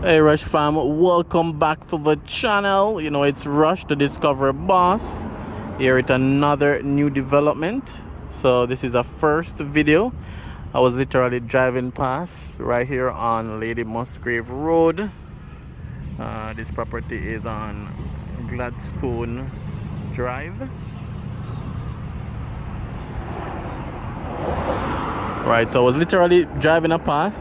Hey Rush fam, welcome back to the channel. You know, it's Rush to Discover Boss here with another new development. So this is a first video. I was literally driving past right here on Lady Musgrave Road. This property is on Gladstone Drive. Right, so I was literally driving past.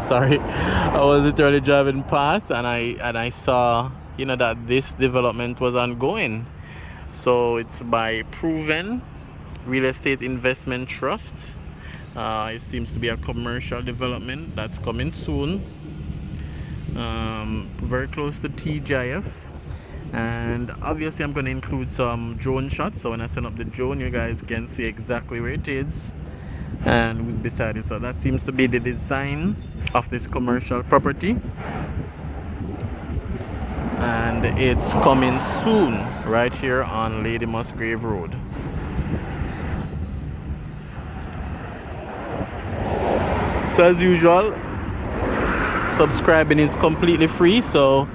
Sorry, I was literally driving past, and I saw, you know, that this development was ongoing. So it's by Proven Real Estate Investment Trust. It seems to be a commercial development that's coming soon. Very close to TGIF, and obviously I'm going to include some drone shots. So when I send up the drone, you guys can see exactly where it is and who's beside it. So that seems to be the design of this commercial property, and it's coming soon right here on Lady Musgrave Road. So as usual, subscribing is completely free. So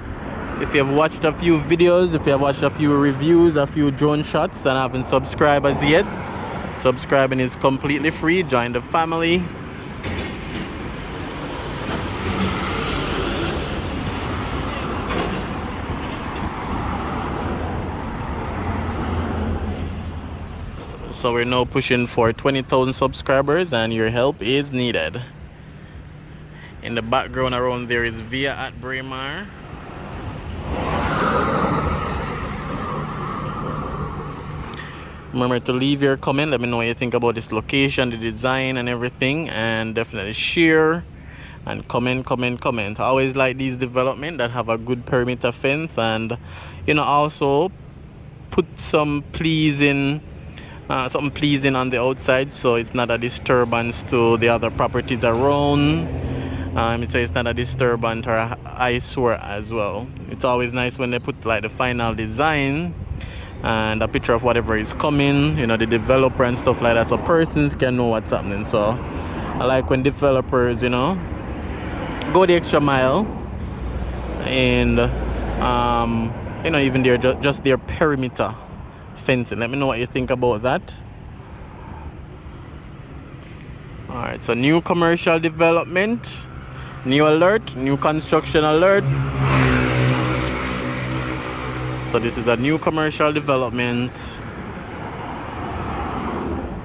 if you have watched a few videos, if you have watched a few reviews, a few drone shots and haven't subscribed as yet, subscribing is completely free. Join the family. So we're now pushing for 20,000 subscribers, and your help is needed. In the background around there is Via at Raymore. Remember to leave your comment. Let me know what you think about this location, the design and everything, and definitely share and comment. I always like these developments that have a good perimeter fence, and you know, also put some pleasing something pleasing on the outside, so it's not a disturbance to the other properties around. It's not a disturbance or a eyesore as well. It's always nice when they put like the final design and a picture of whatever is coming, you know, the developer and stuff like that, so persons can know what's happening. So I like when developers, you know, go the extra mile, and you know, even their just their perimeter fencing. Let me know what you think about that. All right, so new commercial development, new alert, new construction alert. So this is a new commercial development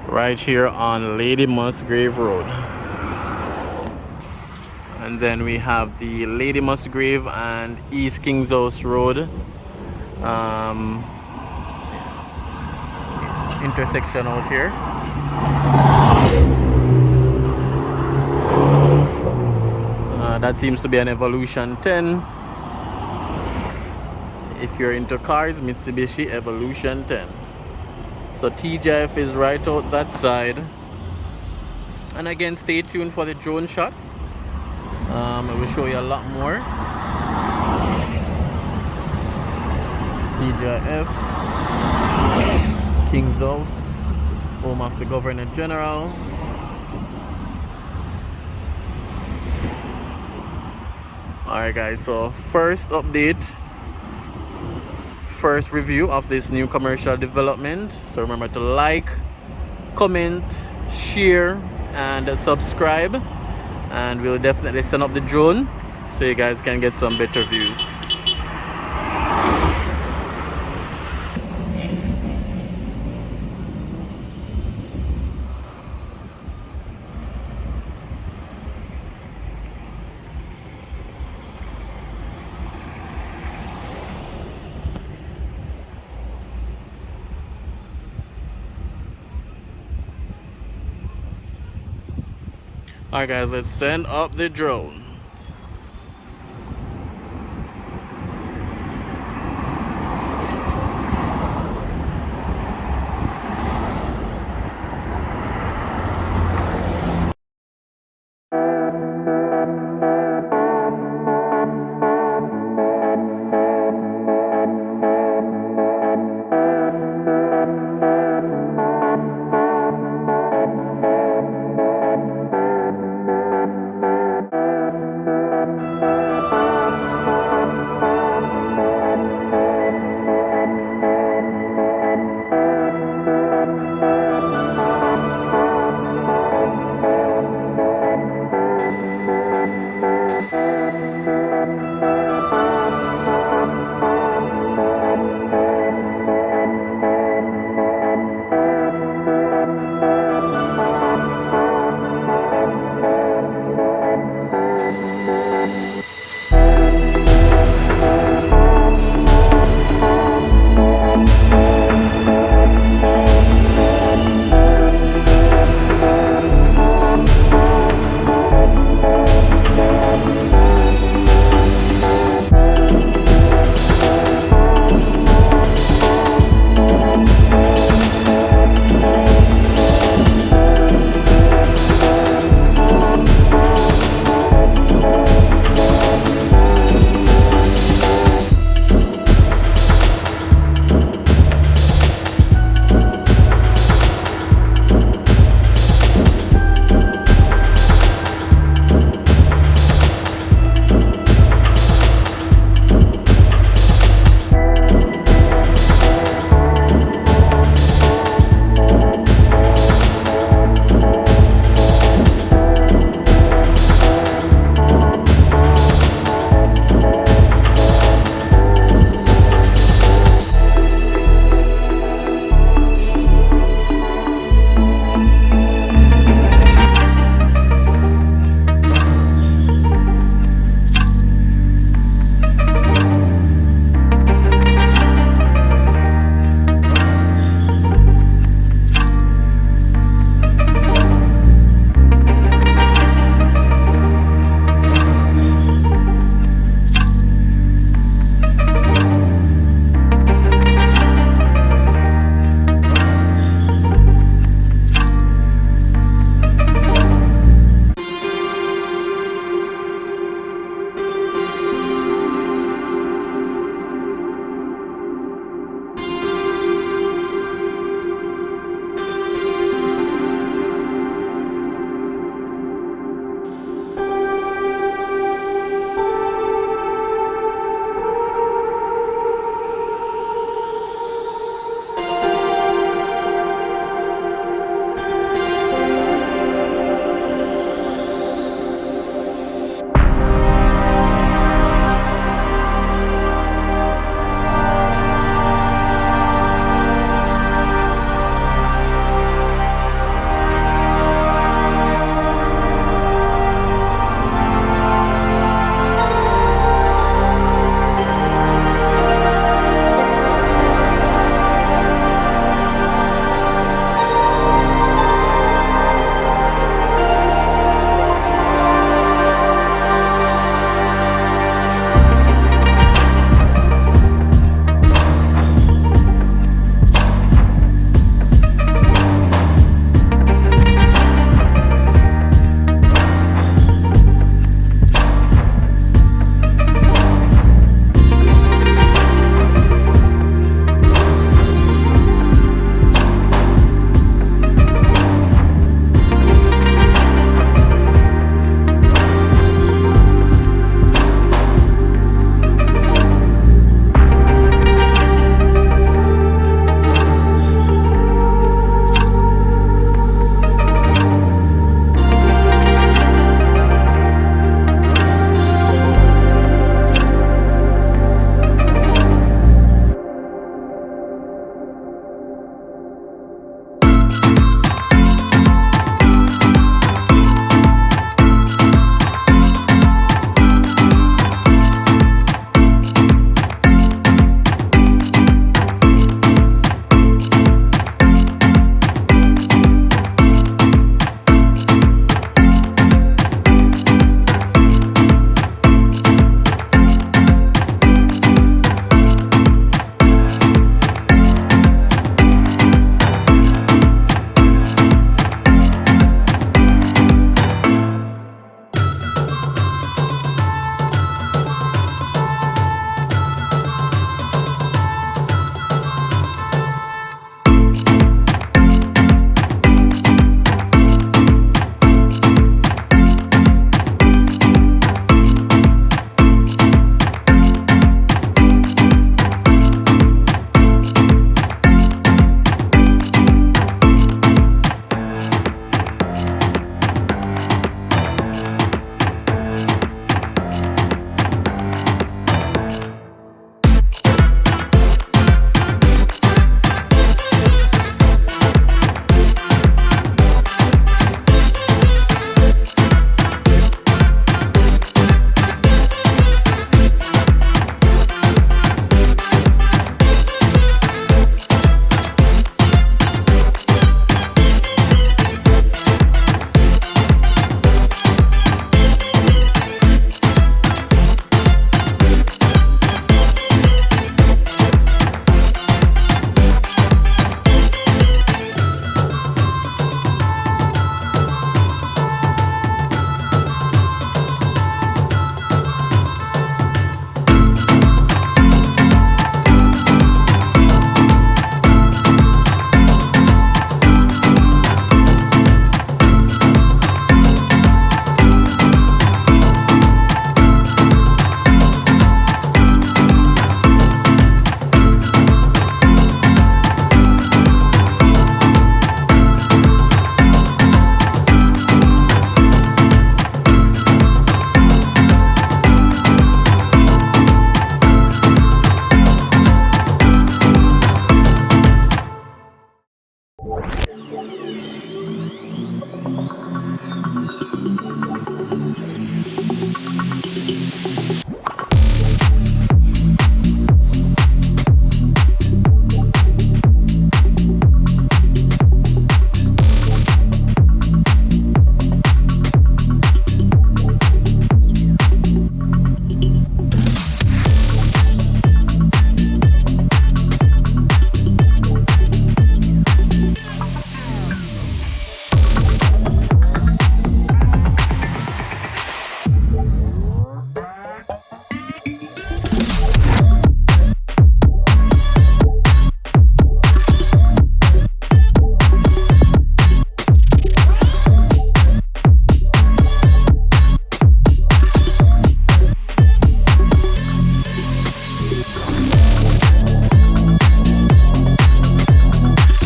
right here on Lady Musgrave Road. And then we have the Lady Musgrave and East Kings House Road intersection out here. That seems to be an Evolution 10. If you're into cars, Mitsubishi Evolution 10. So TGIF is right out that side. And again, stay tuned for the drone shots. I will show you a lot more. TGIF, King's House, home of the Governor General. Alright guys, so first update, first review of this new commercial development. So remember to like, comment, share and subscribe, and we'll definitely send up the drone so you guys can get some better views. Alright guys, let's send up the drone.